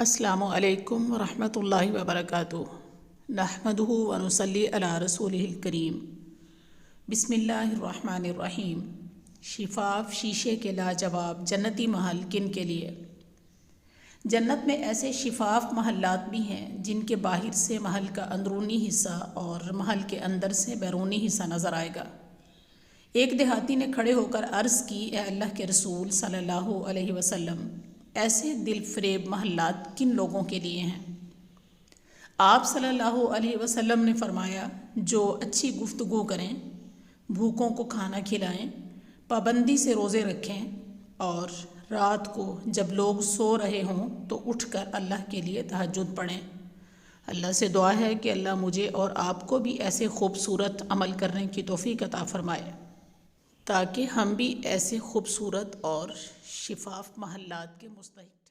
अस्सलामु अलैकुम वरहमतुल्लाहि वबरकातुहू नहमदुहु व नुसल्ली अला रसूलिहिल करीम। बिस्मिल्लाहिर्रहमानिर्रहीम। शिफाफ शीशे के लाजवाब जन्नती महल किन के लिए? जन्नत में ऐसे शिफाफ महल्लात भी हैं जिनके बाहर से महल का अंदरूनी हिस्सा और महल के अंदर से बैरूनी हिस्सा नज़र आएगा। एक देहाती ने खड़े होकर अर्ज़ की, ए अल्लाह के रसूल सल्लल्लाहु अलैहि वसल्लम, ऐसे दिल फरेब महल्लात किन लोगों के लिए हैं? आप सल्लल्लाहु अलैहि वसल्लम ने फरमाया, जो अच्छी गुफ्तगू करें, भूखों को खाना खिलाएं, पाबंदी से रोज़े रखें और रात को जब लोग सो रहे हों तो उठकर अल्लाह के लिए तहज्जुद पढ़ें। अल्लाह से दुआ है कि अल्लाह मुझे और आपको भी ऐसे खूबसूरत अमल करने की तौफीक अता फ़रमाए ताकि हम भी ऐसे खूबसूरत और शिफाफ महल्लात के मुस्तहिक़